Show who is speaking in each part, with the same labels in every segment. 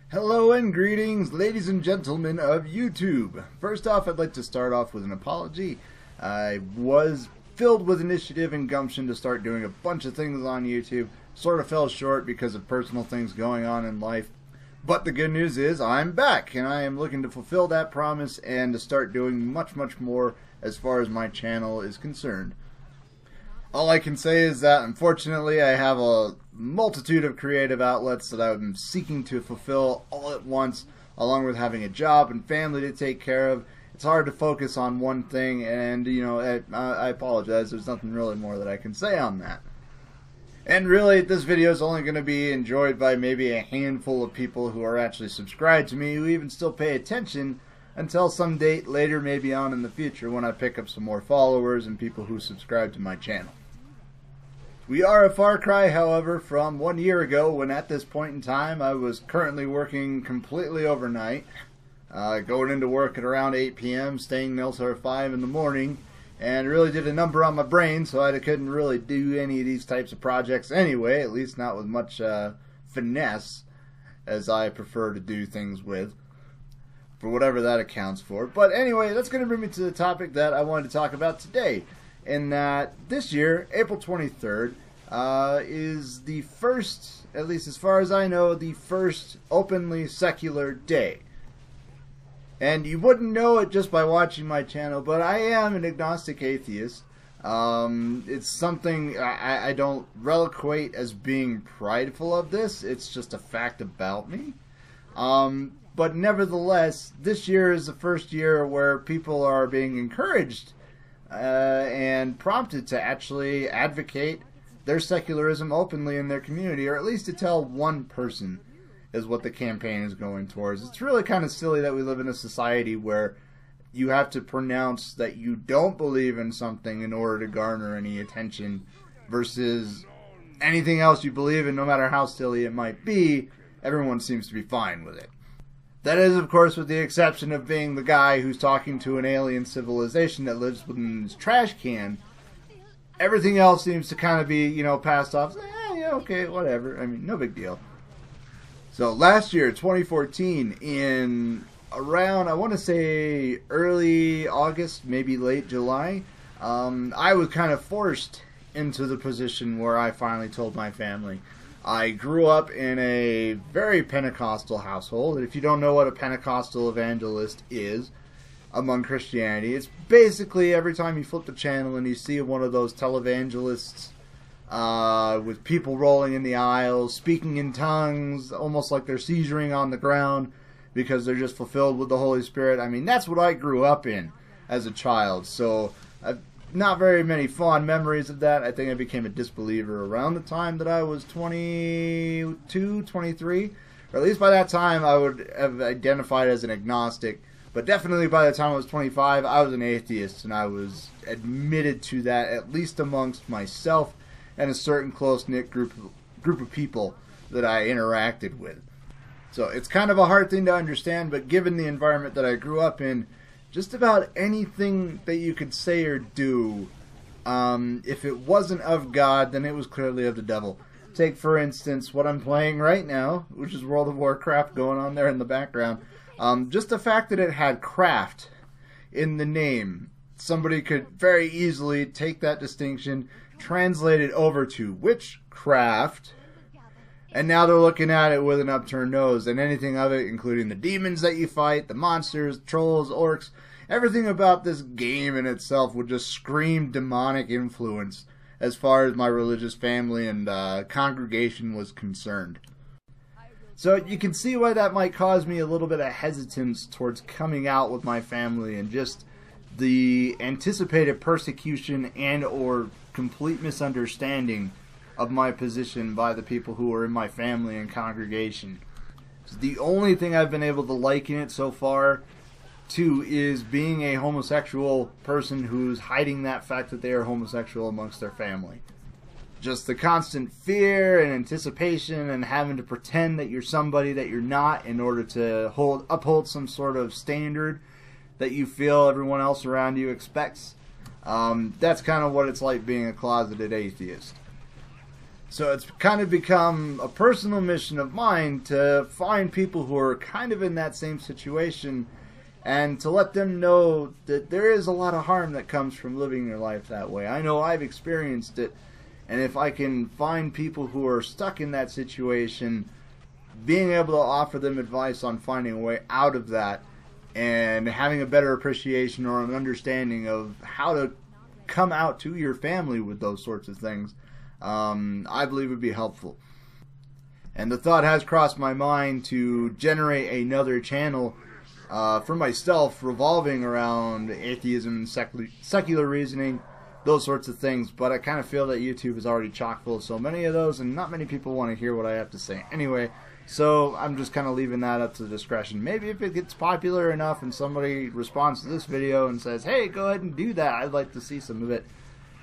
Speaker 1: Hello and greetings, ladies and gentlemen of YouTube. First off, I'd like to start off with an apology. I was filled with initiative and gumption to start doing a bunch of things on YouTube. Sort of fell short because of personal things going on in life. But the good news is I'm back, and I am looking to fulfill that promise and to start doing much more as far as my channel is concerned. All I can say is that, unfortunately, I have a multitude of creative outlets that I'm seeking to fulfill all at once, along with having a job and family to take care of. It's hard to focus on one thing, and, you know, I apologize. There's nothing really more that I can say on that. And really, this video is only going to be enjoyed by maybe a handful of people who are actually subscribed to me, who even still pay attention, until some date later, maybe on in the future, when I pick up some more followers and people who subscribe to my channel. We are a far cry, however, from 1 year ago, when at this point in time I was currently working completely overnight, going into work at around 8 p.m., staying until 5 in the morning, and really did a number on my brain, so I couldn't really do any of these types of projects anyway, at least not with much finesse, as I prefer to do things with, for whatever that accounts for. But anyway, that's going to bring me to the topic that I wanted to talk about today. In that this year, April 23rd, is the first, at least as far as I know, the first openly secular day. And you wouldn't know it just by watching my channel, but I am an agnostic atheist. It's something I don't reliquate as being prideful of this. It's just a fact about me. But nevertheless, this year is the first year where people are being encouraged and prompted to actually advocate their secularism openly in their community, or at least to tell one person, is what the campaign is going towards. It's really kind of silly that we live in a society where you have to pronounce that you don't believe in something in order to garner any attention, versus anything else you believe in, no matter how silly it might be, everyone seems to be fine with it. That is, of course, with the exception of being the guy who's talking to an alien civilization that lives within his trash can. Everything else seems to kind of be, you know, passed off. Yeah, okay, whatever. I mean, no big deal. So last year, 2014, in around, I want to say early August, maybe late July, I was kind of forced into the position where I finally told my family. I grew up in a very Pentecostal household. If you don't know what a Pentecostal evangelist is among Christianity, it's basically every time you flip the channel and you see one of those televangelists with people rolling in the aisles, speaking in tongues, almost like they're seizuring on the ground because they're just fulfilled with the Holy Spirit. I mean, that's what I grew up in as a child. So not very many fond memories of that. I think I became a disbeliever around the time that I was 22, 23. Or at least by that time I would have identified as an agnostic. But definitely by the time I was 25, I was an atheist. And I was admitted to that, at least amongst myself and a certain close-knit group of people that I interacted with. So it's kind of a hard thing to understand, but given the environment that I grew up in, just about anything that you could say or do, if it wasn't of God, then it was clearly of the devil. Take, for instance, what I'm playing right now, which is World of Warcraft going on there in the background. Just the fact that it had craft in the name, somebody could very easily take that distinction, translate it over to witchcraft, and now they're looking at it with an upturned nose, and anything of it, including the demons that you fight, the monsters, trolls, orcs, everything about this game in itself would just scream demonic influence as far as my religious family and congregation was concerned. So you can see why that might cause me a little bit of hesitance towards coming out with my family, and just the anticipated persecution and or complete misunderstanding of my position by the people who are in my family and congregation. The only thing I've been able to liken it so far to is being a homosexual person who's hiding that fact that they are homosexual amongst their family. just the constant fear and anticipation and having to pretend that you're somebody that you're not in order to uphold some sort of standard that you feel everyone else around you expects. That's kind of what it's like being a closeted atheist. So it's kind of become a personal mission of mine to find people who are kind of in that same situation and to let them know that there is a lot of harm that comes from living your life that way. I know I've experienced it, and if I can find people who are stuck in that situation, being able to offer them advice on finding a way out of that and having a better appreciation or an understanding of how to come out to your family with those sorts of things, I believe would be helpful. And the thought has crossed my mind to generate another channel for myself revolving around atheism and secular reasoning, those sorts of things, but I kind of feel that YouTube is already chock full of so many of those, and not many people want to hear what I have to say anyway, so I'm just kind of leaving that up to discretion. Maybe if it gets popular enough and somebody responds to this video and says, hey, go ahead and do that, I'd like to see some of it,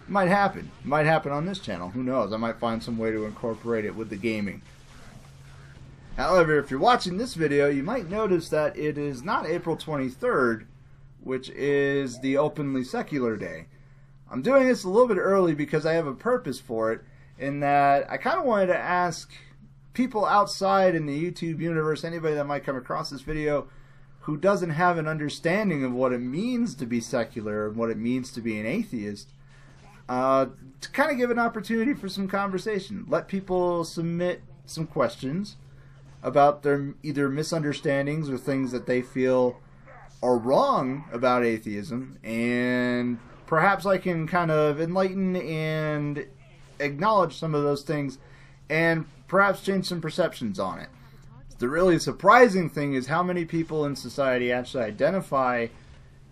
Speaker 1: it might happen. It might happen on this channel, who knows, I might find some way to incorporate it with the gaming. However, if you're watching this video, you might notice that it is not April 23rd, which is the openly secular day. I'm doing this a little bit early because I have a purpose for it, in that I kind of wanted to ask people outside in the YouTube universe, anybody that might come across this video, who doesn't have an understanding of what it means to be secular and what it means to be an atheist, to kind of give an opportunity for some conversation. Let people submit some questions about their either misunderstandings or things that they feel are wrong about atheism, and perhaps I can kind of enlighten and acknowledge some of those things and perhaps change some perceptions on it. The really surprising thing is how many people in society actually identify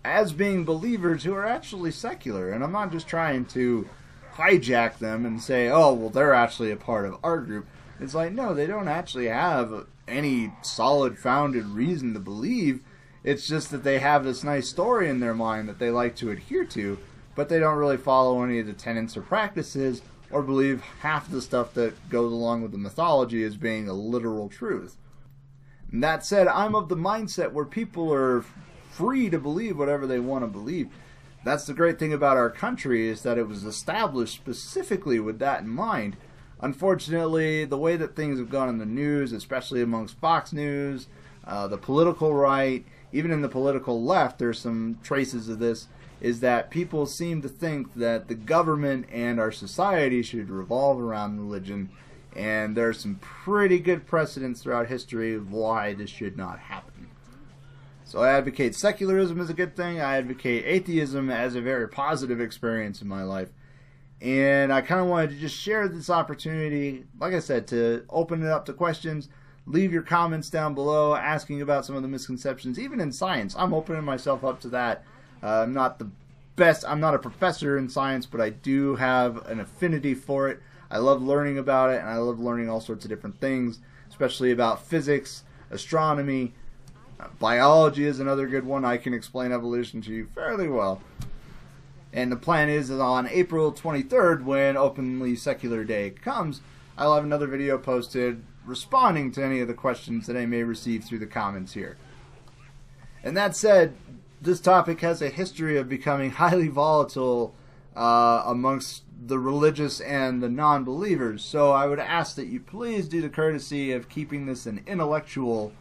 Speaker 1: as being believers who are actually secular, and I'm not just trying to hijack them and say, oh, well, they're actually a part of our group. It's like, no, they don't actually have any solid founded reason to believe. It's just that they have this nice story in their mind that they like to adhere to, but they don't really follow any of the tenets or practices or believe half the stuff that goes along with the mythology as being a literal truth. And that said, I'm of the mindset where people are free to believe whatever they want to believe. That's the great thing about our country, is that it was established specifically with that in mind. Unfortunately, the way that things have gone in the news, especially amongst Fox News, the political right, even in the political left, there's some traces of this, is that people seem to think that the government and our society should revolve around religion, and there's some pretty good precedents throughout history of why this should not happen. So I advocate secularism as a good thing. I advocate atheism as a very positive experience in my life. And I kind of wanted to just share this opportunity, like I said, to open it up to questions. Leave your comments down below asking about some of the misconceptions, even in science. I'm opening myself up to that. I'm not the best, I'm not a professor in science, but I do have an affinity for it. I love learning about it, and I love learning all sorts of different things, especially about physics, astronomy. Biology is another good one. I can explain evolution to you fairly well. And the plan is that on April 23rd, when Openly Secular Day comes, I'll have another video posted responding to any of the questions that I may receive through the comments here. And that said, this topic has a history of becoming highly volatile amongst the religious and the non-believers, so I would ask that you please do the courtesy of keeping this an intellectual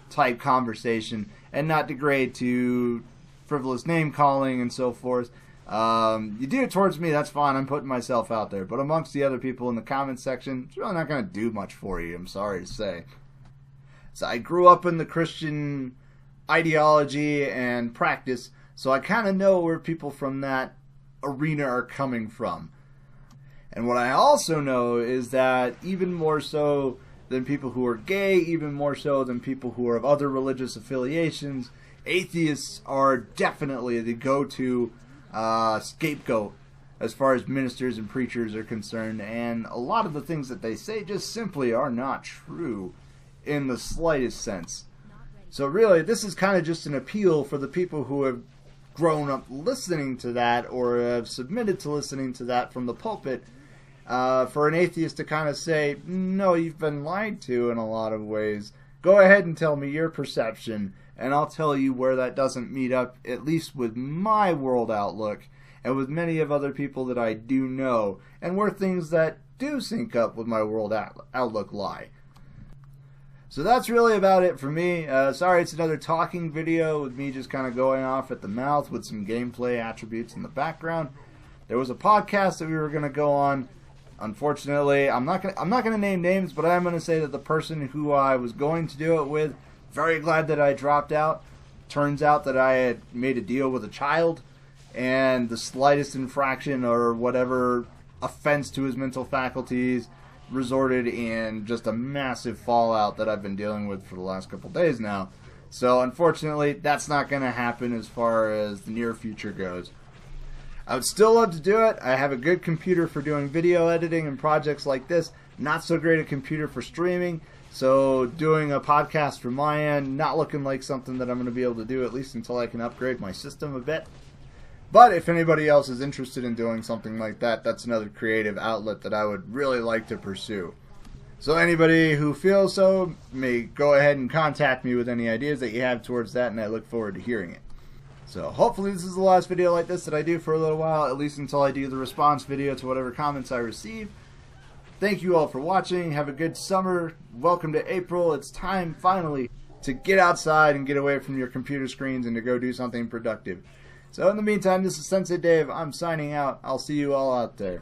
Speaker 1: type conversation and not degrade to frivolous name-calling and so forth. You do it towards me, that's fine, I'm putting myself out there, but amongst the other people in the comments section, it's really not going to do much for you, I'm sorry to say. So I grew up in the Christian ideology and practice, so I kind of know where people from that arena are coming from. And what I also know is that even more so than people who are gay, even more so than people who are of other religious affiliations, atheists are definitely the go-to scapegoat as far as ministers and preachers are concerned, and a lot of the things that they say just simply are not true in the slightest sense. So really, this is kind of just an appeal for the people who have grown up listening to that or have submitted to listening to that from the pulpit, for an atheist to kind of say, no, you've been lied to in a lot of ways. Go ahead and tell me your perception, and I'll tell you where that doesn't meet up, at least with my world outlook, and with many of other people that I do know, and where things that do sync up with my world outlook lie. So that's really about it for me. Sorry it's another talking video with me just kind of going off at the mouth with some gameplay attributes in the background. There was a podcast that we were going to go on. Unfortunately, I'm not gonna name names, but I am gonna say that the person who I was going to do it with, very glad that I dropped out. Turns out that I had made a deal with a child, and the slightest infraction or whatever offense to his mental faculties resorted in just a massive fallout that I've been dealing with for the last couple days now. So unfortunately, that's not gonna happen as far as the near future goes. I would still love to do it. I have a good computer for doing video editing and projects like this. Not so great a computer for streaming. So doing a podcast from my end, not looking like something that I'm going to be able to do, at least until I can upgrade my system a bit. But if anybody else is interested in doing something like that, that's another creative outlet that I would really like to pursue. So anybody who feels so may go ahead and contact me with any ideas that you have towards that, and I look forward to hearing it. So hopefully this is the last video like this that I do for a little while, at least until I do the response video to whatever comments I receive. Thank you all for watching. Have a good summer. Welcome to April. It's time finally to get outside and get away from your computer screens and to go do something productive. So in the meantime, this is Sensei Dave. I'm signing out. I'll see you all out there.